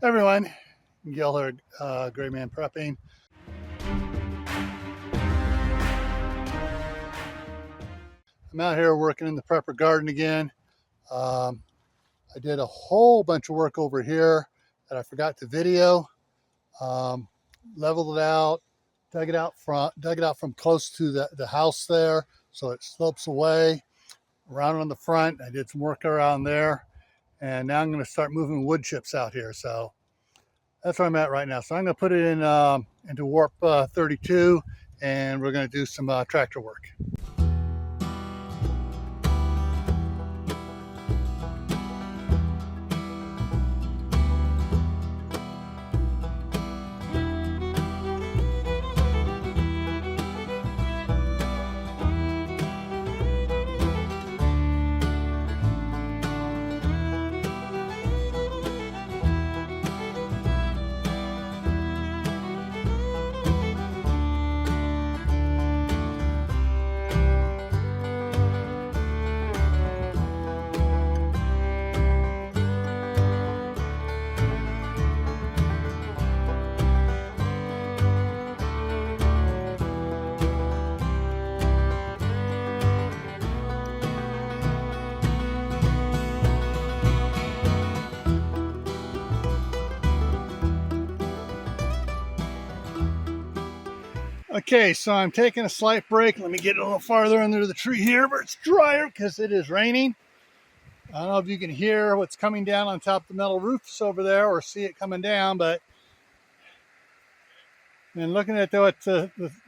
Hey everyone, Gil here, Gray Man Prepping. I'm out here working in the prepper garden again. I did a whole bunch of work over here that I forgot to video. Leveled it out, dug it out from close to the house there, so it slopes away. Around on the front, I did some work around there, and now I'm going to start moving wood chips out here. So that's where I'm at right now. So I'm going to put it in into warp 32, and we're going to do some tractor work. Okay, so I'm taking a slight break. Let me get a little farther under the tree here where it's drier because it is raining. I don't know if you can hear what's coming down on top of the metal roofs over there or see it coming down, but and looking at what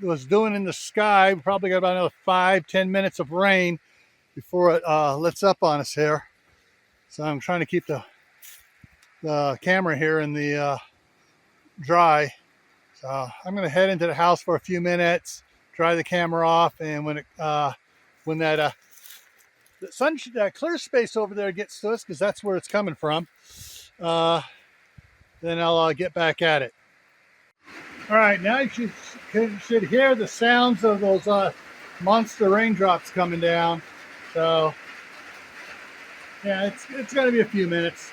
was doing in the sky, we probably got about another 5-10 minutes of rain before it lets up on us here. So I'm trying to keep the camera here in the dry. So I'm going to head into the house for a few minutes, dry the camera off, and when that clear space over there gets to us, because that's where it's coming from, then I'll get back at it. All right, now you should hear the sounds of those monster raindrops coming down. So yeah, it's going to be a few minutes.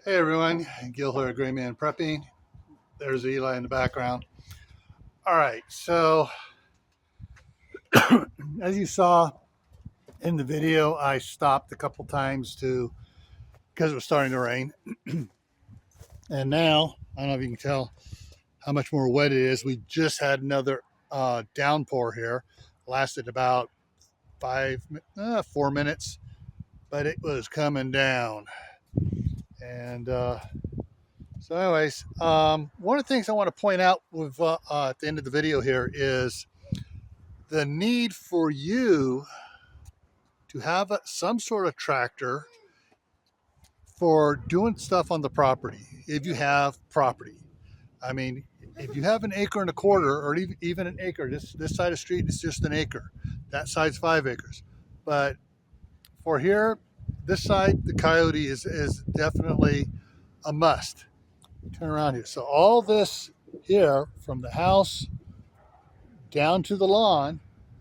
Hey everyone, Gil here, Gray Man Prepping. There's Eli in the background. All right, so as you saw in the video, I stopped a couple times because it was starting to rain. And now, I don't know if you can tell how much more wet it is. We just had another downpour here. Lasted about 4 minutes, but it was coming down. And so anyways, one of the things I want to point out with at the end of the video here is the need for you to have some sort of tractor for doing stuff on the property. If you have property, I mean, if you have an acre and a quarter, or even an acre, this side of the street is just an acre. That side's 5 acres. But for here, this side, the coyote is definitely a must. Turn around here. So all this here, from the house down to the lawn,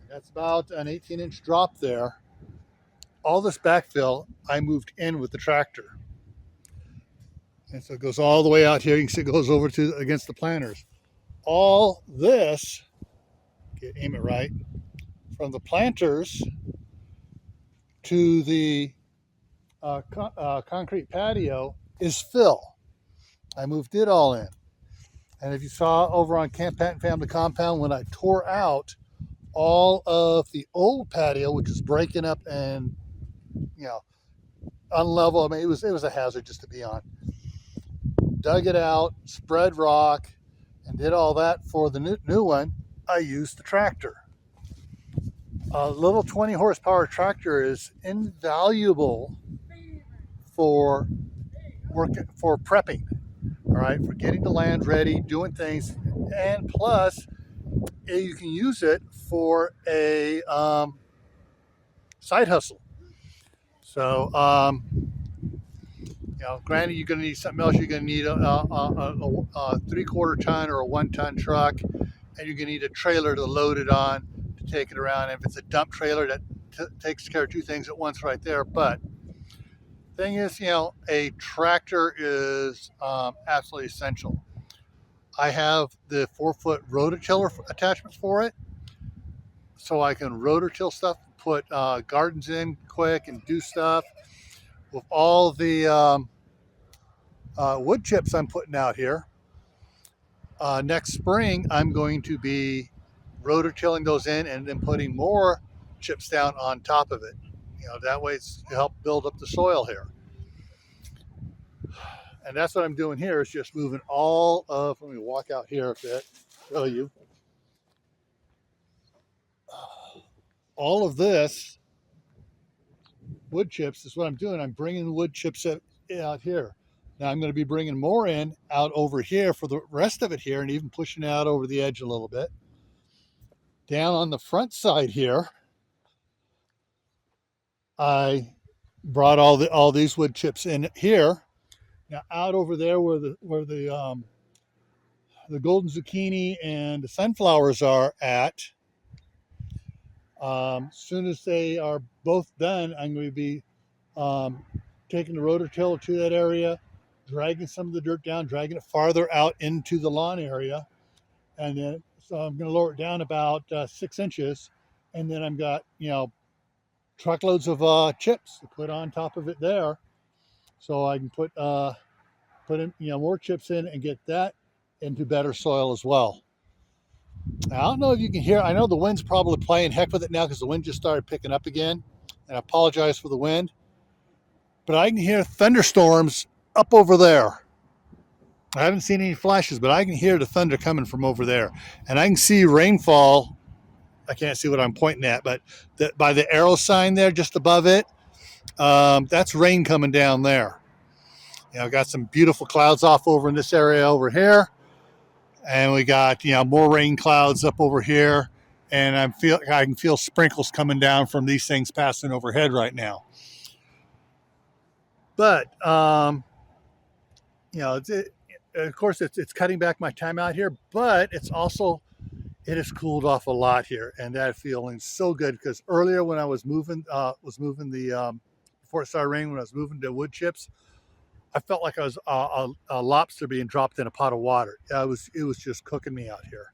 that's about an 18-inch drop there. All this backfill, I moved in with the tractor. And so it goes all the way out here. You can see it goes over to against the planters. All this, aim it right, from the planters to the concrete patio is fill. I moved it all in. And if you saw over on Camp Patton Family Compound, when I tore out all of the old patio, which was breaking up and, unlevel. I mean, it was a hazard just to be on. Dug it out, spread rock, and did all that for the new one. I used the tractor. A little 20 horsepower tractor is invaluable for prepping. All right, for getting the land ready, doing things, and plus you can use it for a side hustle. So, granted, you're going to need something else. You're going to need a 3/4 ton or a 1 ton truck, and you're going to need a trailer to load it on to take it around. And if it's a dump trailer, that takes care of 2 things at once right there. But the thing is, a tractor is absolutely essential. I have the 4-foot rototiller attachments for it, so I can rototill stuff, put gardens in quick and do stuff. With all the wood chips I'm putting out here, next spring I'm going to be rototilling those in and then putting more chips down on top of it. That way it's to help build up the soil here. And that's what I'm doing here, is just moving all of, let me walk out here a bit, show you. All of this wood chips is what I'm doing. I'm bringing wood chips out here. Now I'm going to be bringing more in out over here for the rest of it here, and even pushing it out over the edge a little bit. Down on the front side here, I brought all these wood chips in here. Now out over there where the golden zucchini and the sunflowers are at, as soon as they are both done, I'm going to be taking the rototiller to that area, dragging some of the dirt down, dragging it farther out into the lawn area, and then so I'm going to lower it down about 6 inches, and then I've got truckloads of chips to put on top of it there, so I can put in more chips in and get that into better soil as well. Now, I don't know if you can hear, I know the wind's probably playing heck with it now because the wind just started picking up again, and I apologize for the wind, but I can hear thunderstorms up over there. I haven't seen any flashes, but I can hear the thunder coming from over there, and I can see rainfall. I can't see what I'm pointing at, but by the arrow sign there just above it, that's rain coming down there. Got some beautiful clouds off over in this area over here, and we got more rain clouds up over here, and I can feel sprinkles coming down from these things passing overhead right now. But of course it's cutting back my time out here, but it has cooled off a lot here, and that feeling so good, because earlier when I was moving the before it started raining, when I was moving the wood chips, I felt like I was a lobster being dropped in a pot of water. It was just cooking me out here.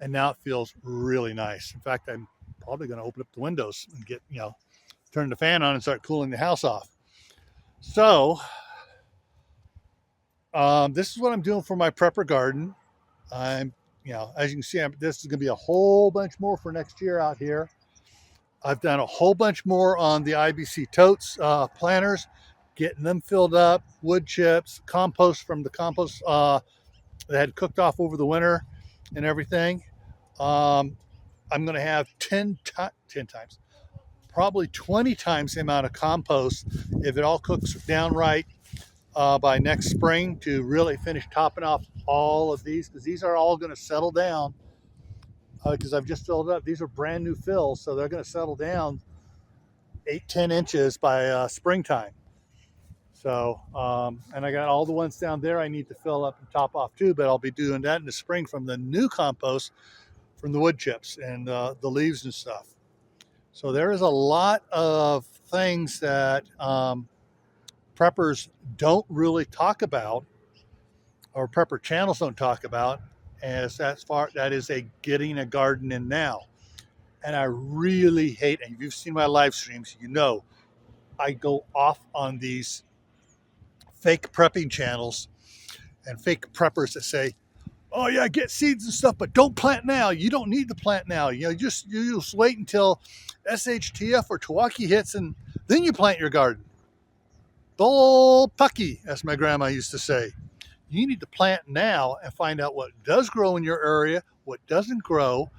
And now it feels really nice. In fact, I'm probably going to open up the windows and get, turn the fan on and start cooling the house off. So this is what I'm doing for my prepper garden. I'm, as you can see, this is going to be a whole bunch more for next year out here. I've done a whole bunch more on the IBC totes planters, getting them filled up, wood chips, compost from the compost that had cooked off over the winter and everything. I'm going to have 10 times, probably 20 times the amount of compost if it all cooks down right by next spring to really finish topping off all of these, because these are all going to settle down because I've just filled up. These are brand new fills, so they're going to settle down 8-10 inches by springtime. So and I got all the ones down there I need to fill up and top off too, but I'll be doing that in the spring from the new compost from the wood chips and the leaves and stuff. So there is a lot of things that preppers don't really talk about, or prepper channels don't talk about, as that is getting a garden in now. And I really hate, and if you've seen my live streams, I go off on these fake prepping channels and fake preppers that say, oh yeah, get seeds and stuff, but don't plant now. You don't need to plant now. You just wait until SHTF or Tawaki hits, and then you plant your garden. Bull pucky, as my grandma used to say. You need to plant now and find out what does grow in your area, what doesn't grow,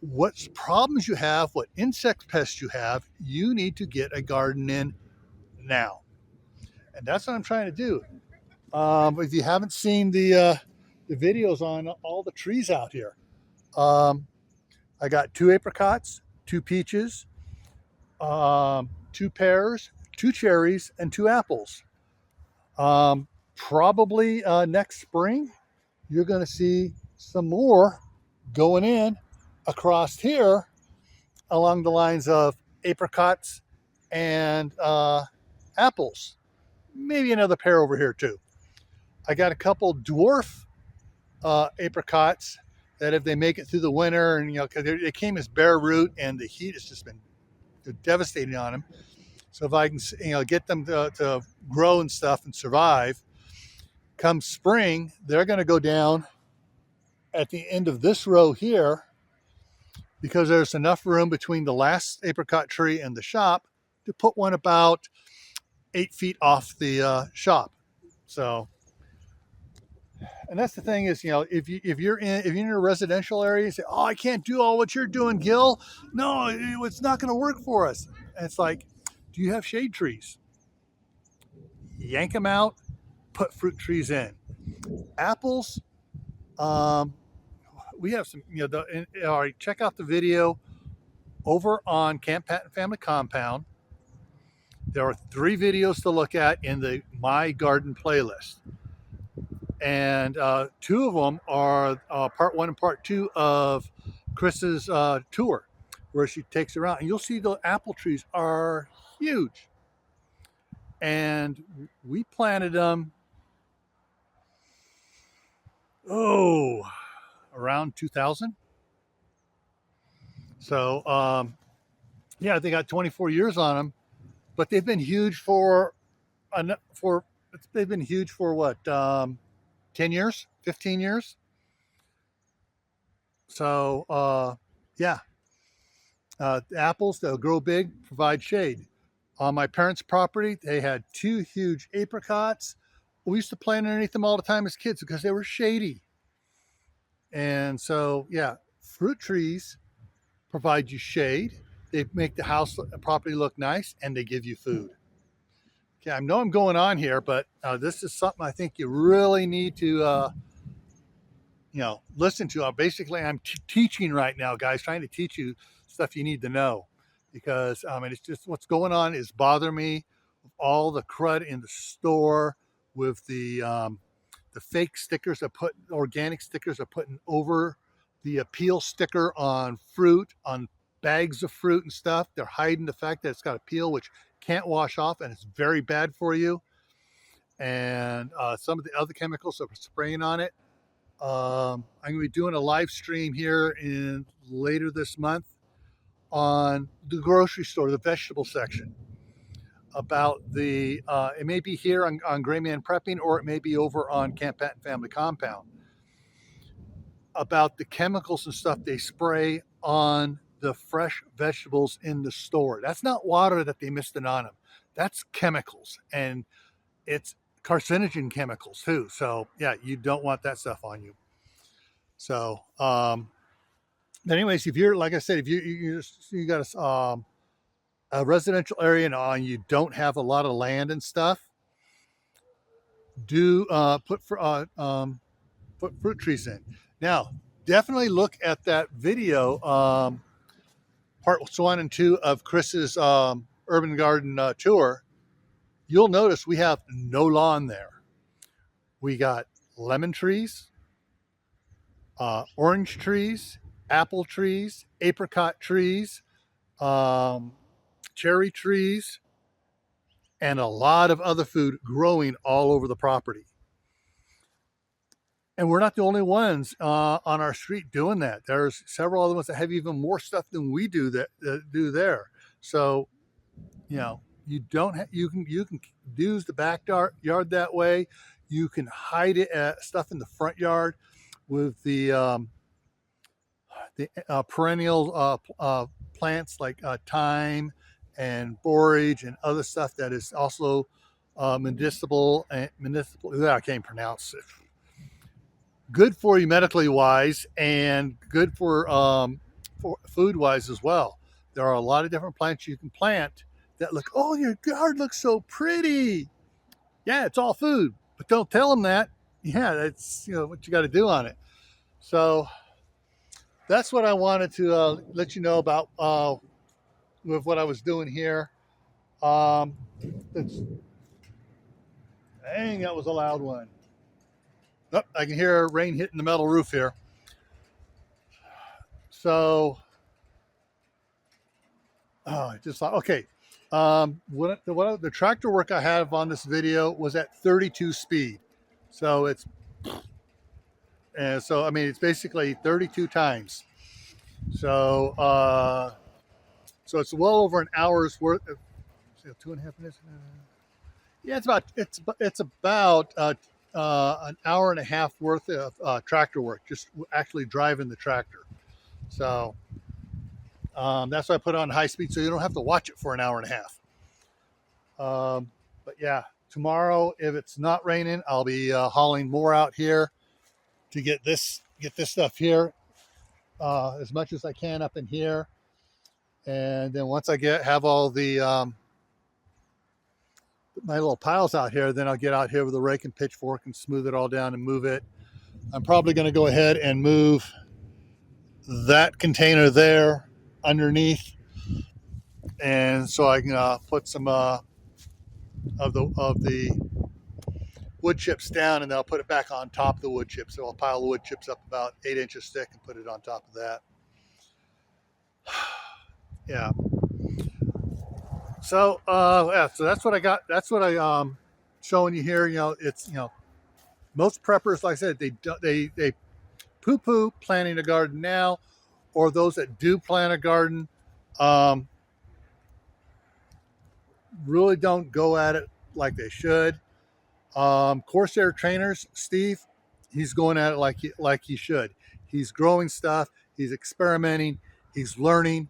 what problems you have, what insect pests you have. You need to get a garden in now. And that's what I'm trying to do. If you haven't seen the videos on all the trees out here, I got 2 apricots, 2 peaches, 2 pears, 2 cherries, and 2 apples. Probably next spring, you're going to see some more going in across here along the lines of apricots and apples. Maybe another pear over here too. I got a couple dwarf apricots that if they make it through the winter, and because they came as bare root and the heat has just been devastating on them. So if I can get them to grow and stuff and survive, come spring, they're going to go down at the end of this row here, because there's enough room between the last apricot tree and the shop to put one about 8 feet off the shop. So, and that's the thing is, if you're in a residential area, you say, oh, I can't do all what you're doing, Gil. No, it's not going to work for us. And it's like, do you have shade trees? Yank them out, put fruit trees in. Apples, we have some, check out the video over on Camp Patton Family Compound. There are 3 videos to look at in the My Garden playlist. And 2 of them are part 1 and part 2 of Chris's tour, where she takes around, and you'll see the apple trees are huge. And we planted them, around 2000. So, they got 24 years on them, but they've been huge for what, 10 years, 15 years. So, apples, they'll grow big, provide shade. On my parents' property, they had 2 huge apricots. We used to plant underneath them all the time as kids because they were shady. And so, fruit trees provide you shade. They make the house property look nice, and they give you food. Okay, I know I'm going on here, but this is something I think you really need to, listen to. Basically, I'm teaching right now, guys, trying to teach you stuff you need to know, because it's just what's going on is bothering me. All the crud in the store with the fake stickers organic stickers are putting over the peel sticker on fruit, on bags of fruit and stuff. They're hiding the fact that it's got a peel which can't wash off, and it's very bad for you. and some of the other chemicals that we're spraying on it. I'm going to be doing a live stream here in later this month on the grocery store, the vegetable section, about the, it may be here on Gray Man Prepping, or it may be over on Camp Patton Family Compound, about the chemicals and stuff they spray on the fresh vegetables in the store. That's not water that they mist it on them. That's chemicals, and it's carcinogen chemicals too. So yeah, you don't want that stuff on you. So, anyways, if you're, like I said, if you got a residential area and you don't have a lot of land and stuff, do put fruit trees in. Now, definitely look at that video, parts 1 and 2 of Chris's urban garden tour. You'll notice we have no lawn there. We got lemon trees, orange trees, apple trees, apricot trees, cherry trees, and a lot of other food growing all over the property. And we're not the only ones on our street doing that. There's several other ones that have even more stuff than we do do there. So, you know, you can use the backyard that way. You can hide it stuff in the front yard with the perennial plants like thyme and borage and other stuff that is also municipal. I can't pronounce it. Good for you medically wise, and good for food wise as well. There are a lot of different plants you can plant that look, oh, your yard looks so pretty. Yeah, it's all food, but don't tell them that. Yeah, that's what you got to do on it. So that's what I wanted to let you know about with what I was doing here. Dang, that was a loud one. Oh, I can hear rain hitting the metal roof here. So, just thought, okay. The tractor work I have on this video was at 32 speed. So it's basically 32 times. So, so it's well over an hour's worth of 2.5 minutes. Yeah, it's about an hour and a half worth of tractor work, just actually driving the tractor. So that's why I put it on high speed, so you don't have to watch it for an hour and a half. But yeah, tomorrow, if it's not raining, I'll be hauling more out here to get this stuff here as much as I can up in here. And then once I have all the my little piles out here, then I'll get out here with a rake and pitchfork and smooth it all down and move it. I'm probably going to go ahead and move that container there underneath, and so I can put some of the wood chips down, and then I'll put it back on top of the wood chips. So I'll pile the wood chips up about 8 inches thick and put it on top of that. Yeah. So yeah, so that's what I got. That's what I showing you here. It's most preppers, like I said, they poo-poo planting a garden now, or those that do plant a garden really don't go at it like they should. Corsair Trainers, Steve, he's going at it like he should. He's growing stuff. He's experimenting. He's learning.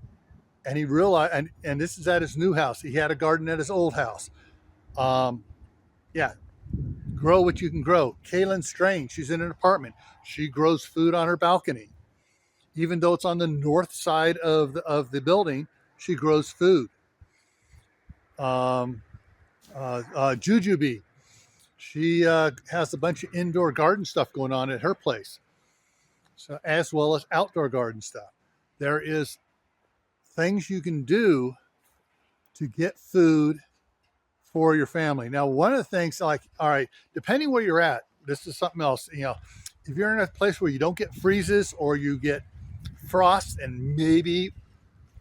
And he realized, and this is at his new house. He had a garden at his old house. Yeah, grow what you can grow. Kaylin Strange, she's in an apartment. She grows food on her balcony. Even though it's on the north side of the building, she grows food. Jujubee, she has a bunch of indoor garden stuff going on at her place, so as well as outdoor garden stuff. There is things you can do to get food for your family. Now, one of the things, like, all right, depending where you're at, this is something else. If you're in a place where you don't get freezes, or you get frost and maybe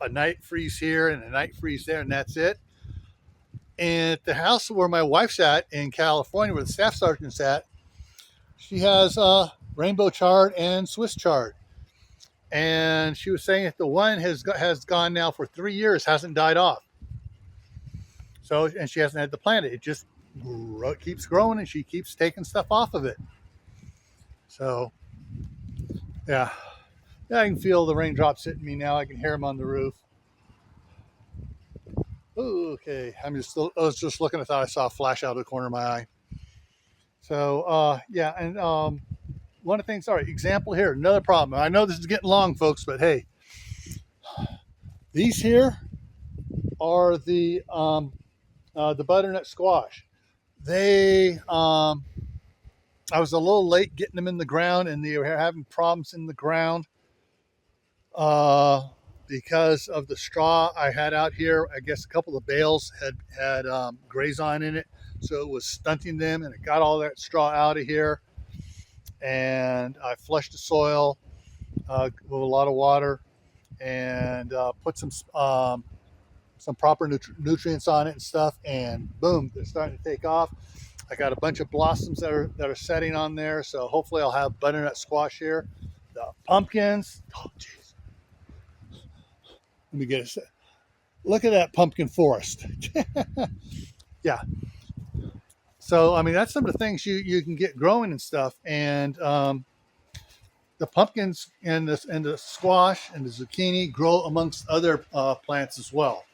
a night freeze here and a night freeze there, and that's it, And at the house where my wife's at in California, where the staff sergeant's at, she has rainbow chard and Swiss chard. And she was saying that the one has gone now for 3 years, hasn't died off. So, and she hasn't had to plant it. It just keeps growing, and she keeps taking stuff off of it. So, yeah. Yeah, I can feel the raindrops hitting me now. I can hear them on the roof. Ooh, okay. I was just looking. I thought I saw a flash out of the corner of my eye. So, yeah. And one of the things, all right, example here, another problem. I know this is getting long, folks, but hey, these here are the butternut squash. They, I was a little late getting them in the ground, and they were having problems in the ground because of the straw I had out here. I guess a couple of bales had grazon in it, so it was stunting them, and it got all that straw out of here. And I flushed the soil with a lot of water, and put some proper nutrients on it and stuff, and boom, they're starting to take off. I got a bunch of blossoms that are setting on there, so hopefully I'll have butternut squash here. The pumpkins, oh jeez, let me get a set. Look at that pumpkin forest. Yeah. So I mean, that's some of the things you can get growing and stuff, and the pumpkins and the squash and the zucchini grow amongst other plants as well.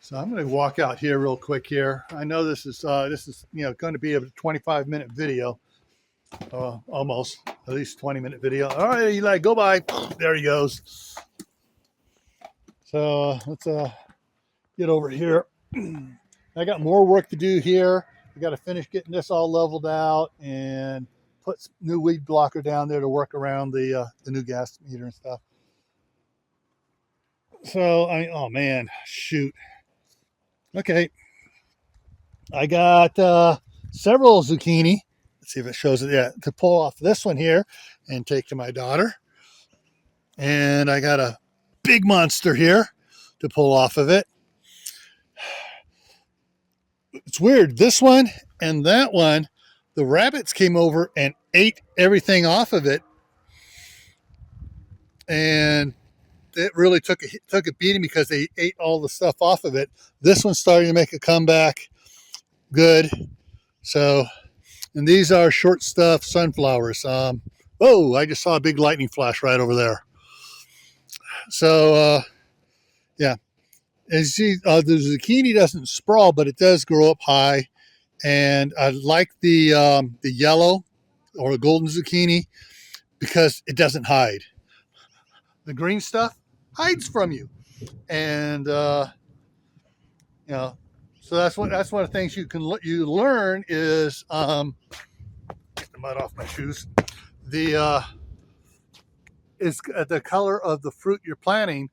So I'm going to walk out here real quick here. I know this is going to be a 25-minute video, almost at least 20-minute video. All right, Eli, go by. There he goes. So let's get over here. I got more work to do here. I got to finish getting this all leveled out and put new weed blocker down there to work around the new gas meter and stuff. So oh man, shoot. Okay, I got several zucchini. Let's see if it shows it. Yeah, to pull off this one here and take to my daughter. And I got a big monster here to pull off of it. It's weird. This one and that one, the rabbits came over and ate everything off of it. And it really took a beating because they ate all the stuff off of it. This one's starting to make a comeback. Good. So, and these are short stuff sunflowers. Oh, I just saw a big lightning flash right over there. So, yeah. As you see, the zucchini doesn't sprawl, but it does grow up high. And I like the yellow or the golden zucchini because it doesn't hide. The green stuff hides from you, and so that's one of the things you learn is get the mud off my shoes. Is the color of the fruit you're planting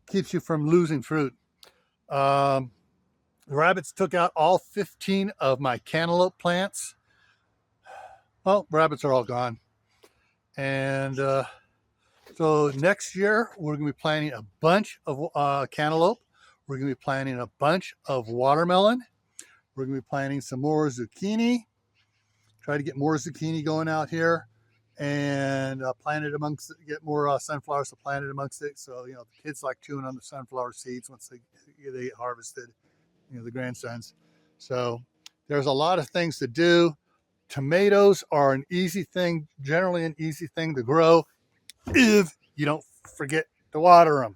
keeps you from losing fruit. The rabbits took out all 15 of my cantaloupe plants. Well, rabbits are all gone. And so next year, we're going to be planting a bunch of cantaloupe. We're going to be planting a bunch of watermelon. We're going to be planting some more zucchini. Try to get more zucchini going out here. And plant it get more sunflowers to plant it amongst it. So, the kids like chewing on the sunflower seeds once they get harvested, the grandsons. So there's a lot of things to do. Tomatoes are generally an easy thing to grow if you don't forget to water them.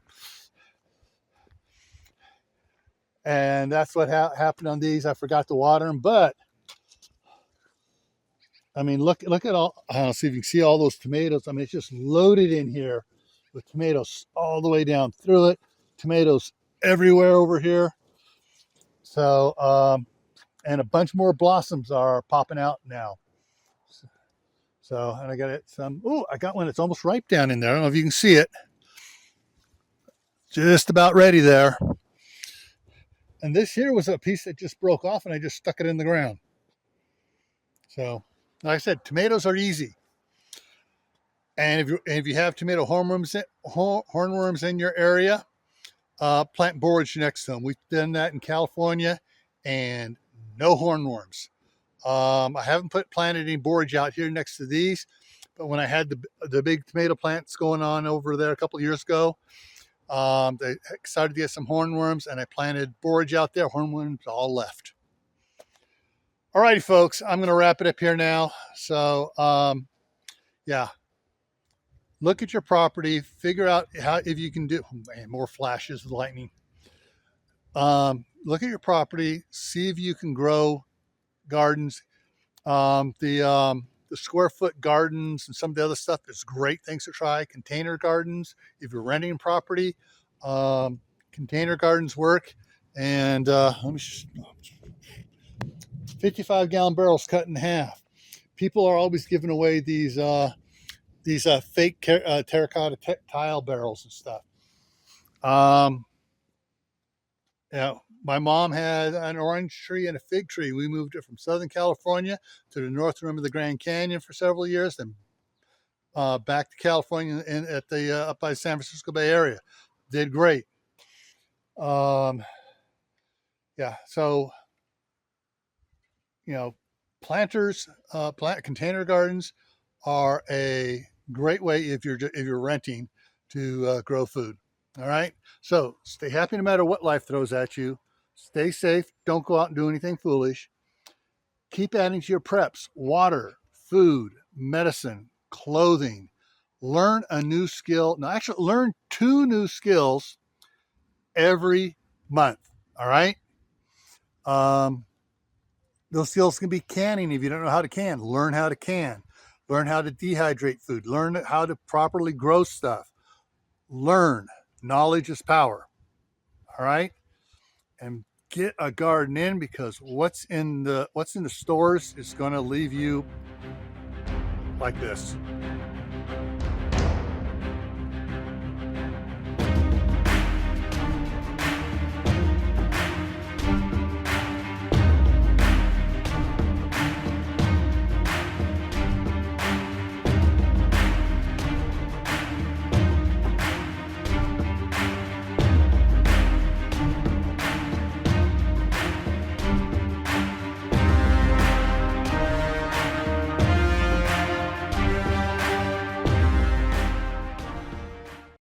And that's what happened on these. I forgot to water them, but I mean, look at all. I don't know, see if you can see all those tomatoes. I mean, it's just loaded in here with tomatoes all the way down through it. Tomatoes everywhere over here. So, and a bunch more blossoms are popping out now. So, and I got some. Oh, I got one that's almost ripe down in there. I don't know if you can see it. Just about ready there. And this here was a piece that just broke off, and I just stuck it in the ground. So, like I said, tomatoes are easy. And if you have tomato hornworms in your area, plant borage next to them. We've done that in California, and no hornworms. I haven't planted any borage out here next to these, but when I had the big tomato plants going on over there a couple of years ago, they started to get some hornworms, and I planted borage out there. Hornworms all left. All righty, folks, I'm going to wrap it up here now. So, yeah, look at your property, figure out how, if you can do, man, more flashes of lightning. Look at your property, see if you can grow gardens. The square foot gardens and some of the other stuff is great things to try. Container gardens, if you're renting property, container gardens work. And let me 55-gallon barrels cut in half. People are always giving away these fake terracotta tile barrels and stuff. Yeah, my mom had an orange tree and a fig tree. We moved it from Southern California to the north rim of the Grand Canyon for several years, then back to California and at the up by the San Francisco Bay Area. Did great. Yeah, so planters, plant container gardens are a great way if you're renting to grow food. All right. So stay happy no matter what life throws at you. Stay safe. Don't go out and do anything foolish. Keep adding to your preps: water, food, medicine, clothing. Learn a new skill. Now, actually, learn 2 new skills every month. All right. Those skills can be canning. If you don't know how to can, learn how to can. Learn how to dehydrate food. Learn how to properly grow stuff. Learn. Knowledge is power. All right. And get a garden in, because what's in the stores is going to leave you like this.